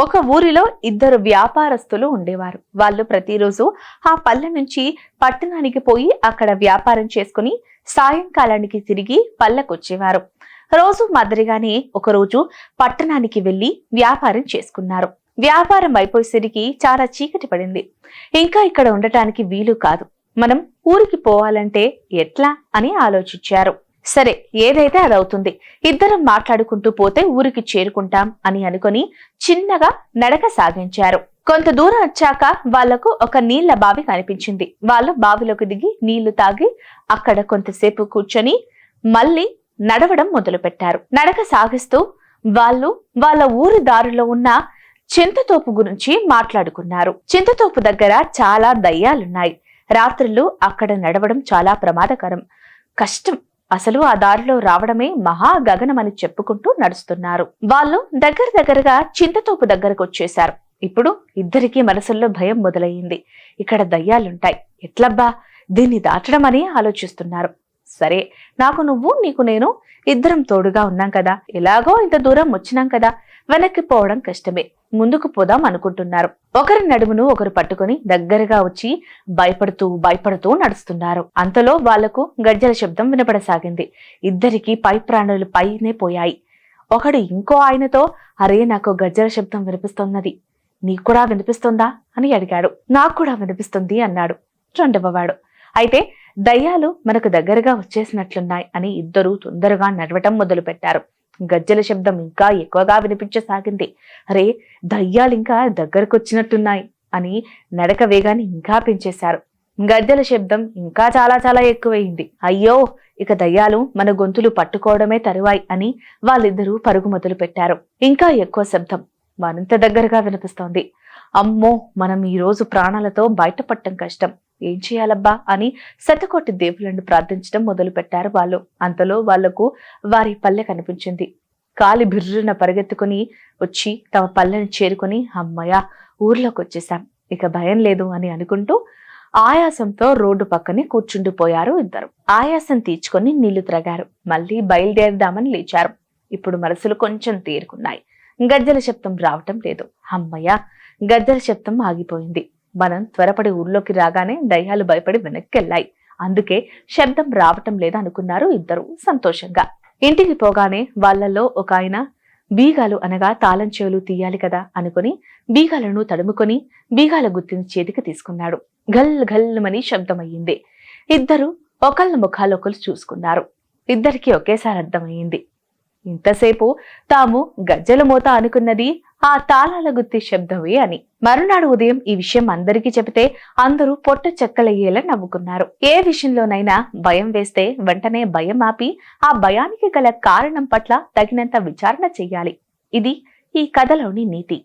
ఒక ఊరిలో ఇద్దరు వ్యాపారస్తులు ఉండేవారు. వాళ్ళు ప్రతిరోజు ఆ పల్లె నుంచి పట్టణానికి పోయి అక్కడ వ్యాపారం చేసుకుని సాయంకాలానికి తిరిగి పల్లెకొచ్చేవారు. రోజు మాదిరిగానే ఒకరోజు పట్టణానికి వెళ్లి వ్యాపారం చేసుకున్నారు. వ్యాపారం అయిపోయేసరికి చాలా చీకటి పడింది. ఇంకా ఇక్కడ ఉండటానికి వీలు కాదు. మనం ఊరికి పోవాలంటే ఎట్లా అని ఆలోచించారు. సరే, ఏదైతే అదవుతుంది. ఇద్దరం మాట్లాడుకుంటూ పోతే ఊరికి చేరుకుంటాం అని అనుకుని చిన్నగా నడక సాగించారు. కొంత దూరం వచ్చాక వాళ్లకు ఒక నీళ్ల బావి కనిపించింది. వాళ్ళు బావిలోకి దిగి నీళ్లు తాగి అక్కడ కొంతసేపు కూర్చొని మళ్ళీ నడవడం మొదలు పెట్టారు. నడక సాగిస్తూ వాళ్ళు వాళ్ళ ఊరి దారిలో ఉన్న చింతతోపు గురించి మాట్లాడుకున్నారు. చింతతోపు దగ్గర చాలా దయ్యాలున్నాయి. రాత్రులు అక్కడ నడవడం చాలా ప్రమాదకరం, కష్టం. అసలు ఆ దారిలో రావడమే మహా గగనమని చెప్పుకుంటూ నడుస్తున్నారు. వాళ్ళు దగ్గరగా చింతతోపు దగ్గరకు వచ్చేశారు. ఇప్పుడు ఇద్దరికీ మనసుల్లో భయం మొదలయ్యింది. ఇక్కడ దయ్యాలుంటాయి, ఎట్లబ్బా దీన్ని దాటడం అని ఆలోచిస్తున్నారు. సరే, నాకు నువ్వు, నీకు నేను, ఇద్దరం తోడుగా ఉన్నాం కదా, ఎలాగో ఇంత దూరం వచ్చినాం కదా, వెనక్కి పోవడం కష్టమే, ముందుకు పోదాం అనుకుంటున్నారు. ఒకరి నడుమును ఒకరు పట్టుకుని దగ్గరగా వచ్చి భయపడుతూ నడుస్తున్నారు. అంతలో వాళ్లకు గజ్జల శబ్దం వినపడసాగింది. ఇద్దరికి పై ప్రాణులు పైనే పోయాయి. ఒకడు ఇంకో ఆయనతో, అరే నాకు గజ్జల శబ్దం వినిపిస్తున్నది, నీకు కూడా వినిపిస్తుందా అని అడిగాడు. నాకు కూడా వినిపిస్తుంది అన్నాడు రెండవవాడు. అయితే దయ్యాలు మనకు దగ్గరగా వచ్చేసినట్లున్నాయి అని ఇద్దరూ తొందరగా నడవటం మొదలు పెట్టారు. గజ్జల శబ్దం ఇంకా ఎక్కువగా వినిపించసాగింది. అరే దయ్యాలు ఇంకా దగ్గరకొచ్చినట్టున్నాయి అని నడక వేగాన్ని ఇంకా పెంచేశారు. గజ్జల శబ్దం ఇంకా చాలా ఎక్కువైంది. అయ్యో, ఇక దయ్యాలు మన గొంతులు పట్టుకోవడమే తరువాయి అని వాళ్ళిద్దరూ పరుగు మొదలు పెట్టారు. ఇంకా ఎక్కువ శబ్దం మరింత దగ్గరగా వినిపిస్తోంది. అమ్మో, మనం ఈ రోజు ప్రాణాలతో బయటపడటం కష్టం, ఏం చేయాలబ్బా అని శతకోటి దేవులను ప్రార్థించడం మొదలు పెట్టారు వాళ్ళు. అంతలో వాళ్లకు వారి పల్లె కనిపించింది. కాలి బిర్రున పరిగెత్తుకుని వచ్చి తమ పల్లెని చేరుకుని, అమ్మయ్య ఊర్లోకి వచ్చేసాం, ఇక భయం లేదు అని అనుకుంటూ ఆయాసంతో రోడ్డు పక్కనే కూర్చుండిపోయారు ఇద్దరు. ఆయాసం తీర్చుకొని నీళ్లు త్రాగారు. మళ్ళీ బయలుదేరదామని లేచారు. ఇప్పుడు మనసులు కొంచెం తేరుకున్నాయి. గజ్జల శబ్దం రావటం లేదు. అమ్మయ్య, గజ్జల శబ్దం ఆగిపోయింది. మనం త్వరపడి ఊర్లోకి రాగానే దయ్యాలు భయపడి వెనక్కెళ్ళాయి. అందుకే శబ్దం రావటం లేదు అనుకున్నారు ఇద్దరు సంతోషంగా. ఇంటికి పోగానే వాళ్లలో ఒక ఆయన బీగాలు అనగా తాళం చెవులు తీయాలి కదా అనుకుని బీగాలను తడుముకొని బీగాల గుత్తిని చేతికి తీసుకున్నాడు. గల్ గల్మని శబ్దమయ్యింది. ఇద్దరు ఒకళ్ళ ముఖాలొకరు చూసుకున్నారు. ఇద్దరికి ఒకేసారి అర్థమయ్యింది, ఇంతసేపు తాము గజ్జల మోత అనుకున్నది ఆ తాళాల గుత్తి శబ్దమే అని. మరునాడు ఉదయం ఈ విషయం అందరికీ చెబితే అందరూ పొట్ట చెక్కలయ్యేలా నవ్వుకున్నారు. ఏ విషయంలోనైనా భయం వేస్తే వెంటనే భయం ఆపి ఆ భయానికి గల కారణం పట్ల తగినంత విచారణ చెయ్యాలి. ఇది ఈ కథలోని నీతి.